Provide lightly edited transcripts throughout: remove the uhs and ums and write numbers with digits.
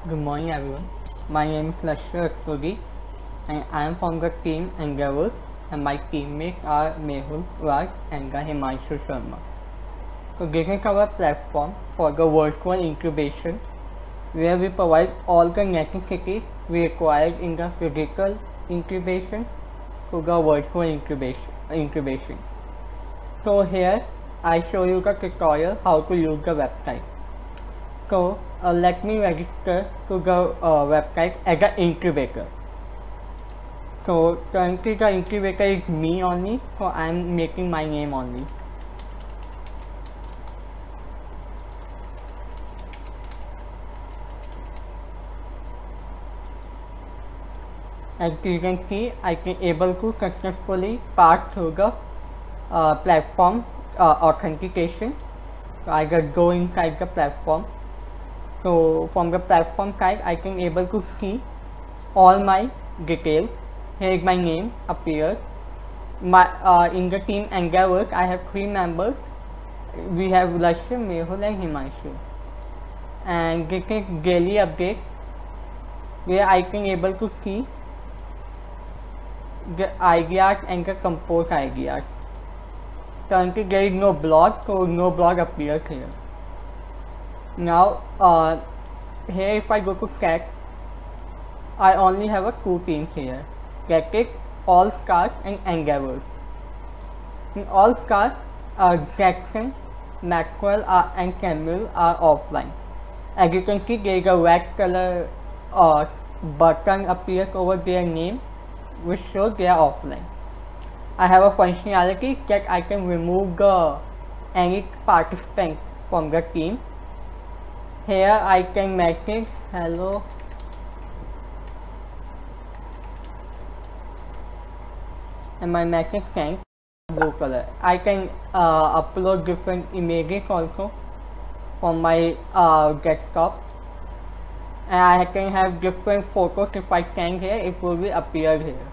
Good morning everyone. My name is Lashkar Akhtodi and I am from the team Endeavour and my teammates are Mehul, Raj and Himanshu Sharma. So this is our platform for the virtual incubation where we provide all the necessities we require in the physical incubation to the virtual incubation. So here I show you the tutorial how to use the website. So let me register to the website as an incubator. So currently the incubator is me only, so I am making my name only. As you can see, I can able to successfully pass through the platform authentication. So I just go inside the platform. So from the platform side, I can able to see all my details. Here is my name appears. My in the team Endeavour, I have 3 members. We have Lashkar, Mehul and Himanshu. And this is daily update where I can able to see the ideas and the compose ideas. Currently there is no blog, so no blog appears here. Now here if I go to chat, I only have 2 teams here. That is All Stars and Endeavour. In All Stars, Jackson, Maxwell and Camille are offline. As you can see, there is a red color button appears over their name, which shows they are offline. I have a functionality that I can remove any participant from the team. Here I can message hello and my message sent blue color. I can upload different images also from my desktop, and I can have different photos. If I send here, it will be appear here.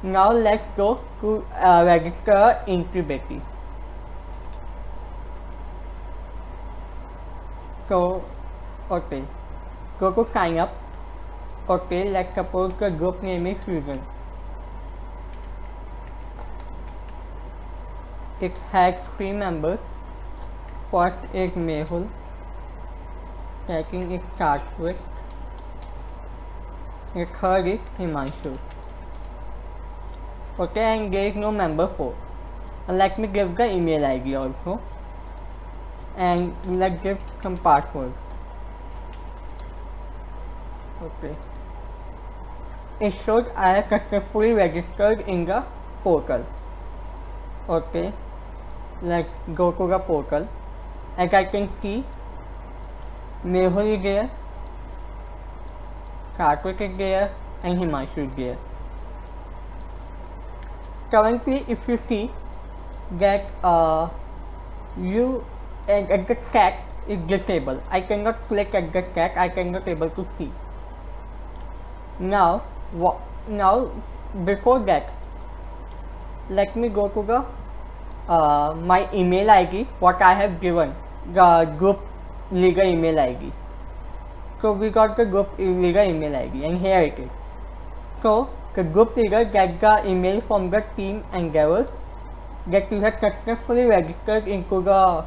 Now let's go to register incubator. So okay, go to sign up. Okay, let's suppose the group name is Fusion. It has 3 members. First is Mehul. Second is Karthik. The third is Himanshu. Okay, and there is no member 4. And let me give the email ID also. And let's give some password. Okay. It shows I have successfully registered in the portal. Okay. Let's go to the portal. As I can see, Mehul is there, Karthik is there, and Himanshu is there. Currently, if you see that at the chat is disabled. I cannot click at the chat. I cannot able to see. Now before that, let me go to the my email ID. What I have given the group leader email ID. So we got the group leader email ID, and here it is. So the group leader gets the email from the team Endeavour that you have successfully registered into the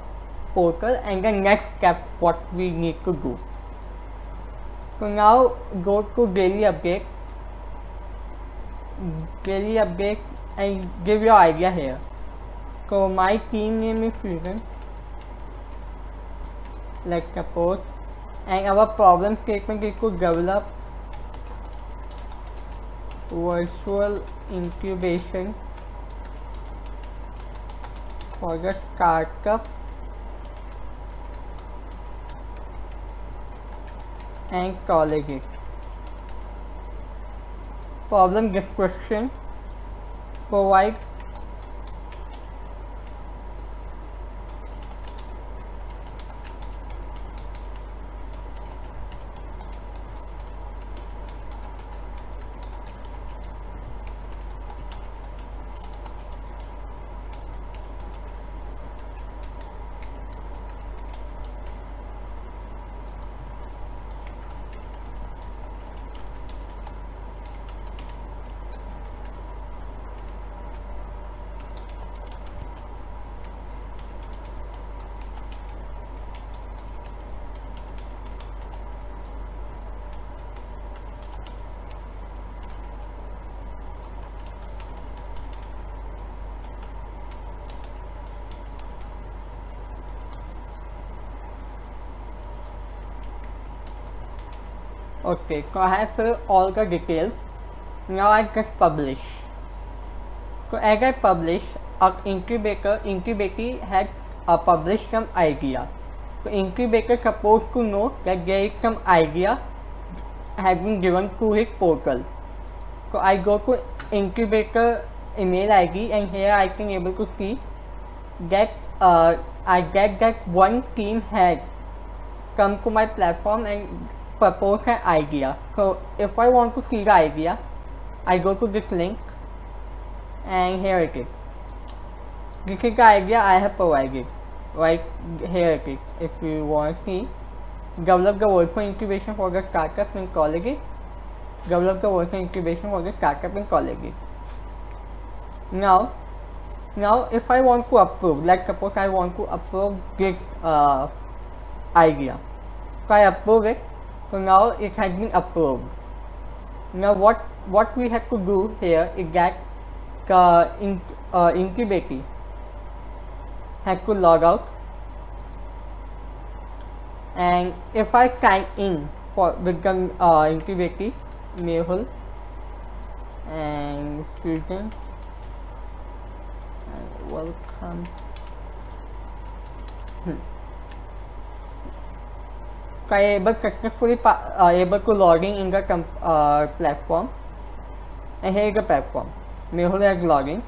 portal, and the next step what we need to do. So now go to daily update and give your idea here. So my team name is Fusion, let's suppose, and our problem statement is to develop virtual incubation for the startup and college. Problem description: provide Okay, so I have filled all the details. Now I just publish. So as I publish, our incubator had published some idea. So incubator supposed to know that there is some idea has been given to his portal. So I go to incubator email ID, and here I can able to see that I get that one team had come to my platform and propose an idea. So if I want to see the idea, I go to this link, and here it is. This is the idea I have provided. Right here it is. If you want to see, develop the workflow incubation for the startup in colleges. Develop the workflow incubation for the startup in colleges. Now if I want to approve, like suppose I want to approve this idea, so I approve it. So now it has been approved. Now what we have to do here is that the incubator has to log out, and if I sign in with the incubator, Mehul and Fusion, and welcome. So I able successfully able to log in the platform, and here is the platform. Mehul has login.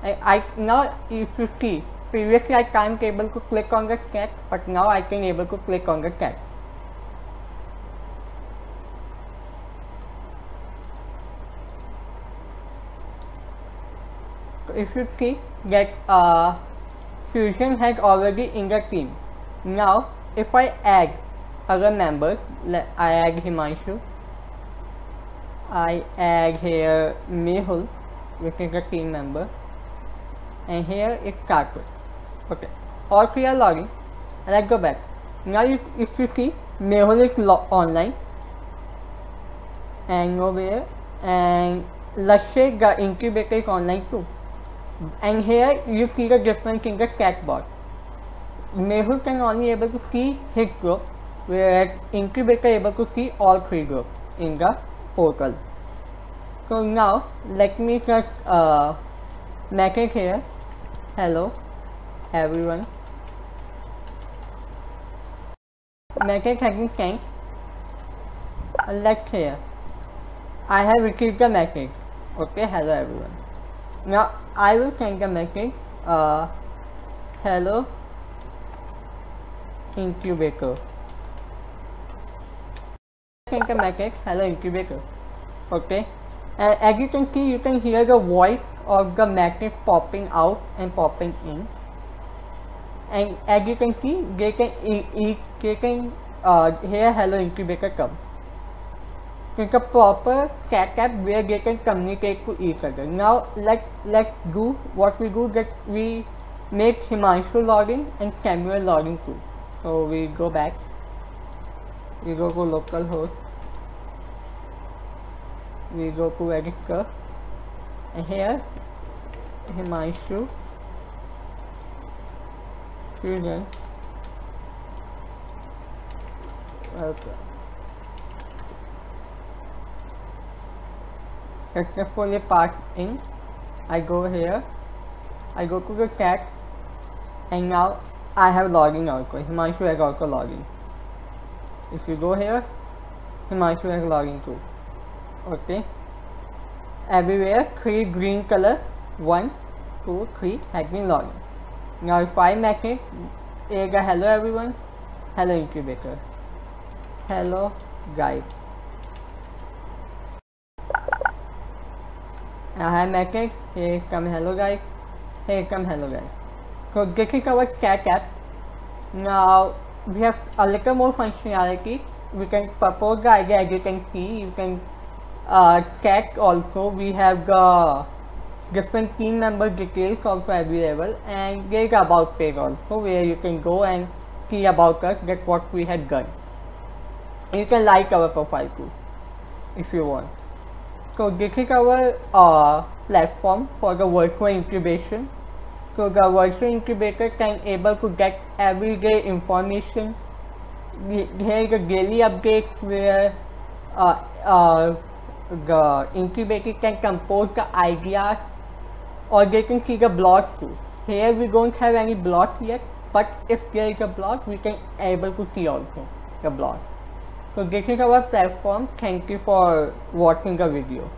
I now, if you see, previously I can't able to click on the chat, but now I can able to click on the chat. So if you see that Fusion has already in the team. Now if I add other members, I add Himanshu, I add here Mehul, which is a team member, and here it's Karthik. Okay, all three are logging. Let's go back. Now if you see, Mehul is online, and nowhere, and Lashay, the incubator, is online too. And here you see the difference in the chat box. Mehul can only able to see his group, whereas incubator able to see all three groups in the portal. So now let me just make it here. Hello everyone. Message has been sent. Let's hear. I have received the message. Okay, hello everyone. Now I will send the message. Hello incubator. Send the message. Hello incubator. Okay. As you can see, you can hear the voice of the message popping out and popping in. And as you can see, they can hear hello incubator come. It's a proper chat app where they can communicate to each other. Now let's do what we do, that we make Himanshu login and Samuel login too. So we go back, we go to localhost, we go to register, and here Himanshu Fusion. Okay. Successfully passed in. I go here, I go to the chat, and now I have login also. Himanshu has also login. If you go here, Himanshu has login too. Okay. Everywhere 3 green color, 1, 2, 3 has been login. Now if I message hello everyone, hello incubator, hello guys. I have message, here come hello guys, here come hello guys. So this is our chat app. Now we have a little more functionality. We can propose the idea, as you can see. You can chat also. We have the different team member details also available, and there is about page also where you can go and see about us, that what we had done. You can like our profile too if you want. So this is our platform for the virtual incubation. So the virtual incubator can able to get everyday information. Here is the daily updates where the incubator can compose the ideas, or they can see the blog too. Here we don't have any blog yet, but if there is a blog, we can able to see also the blog. So this is our platform. Thank you for watching the video.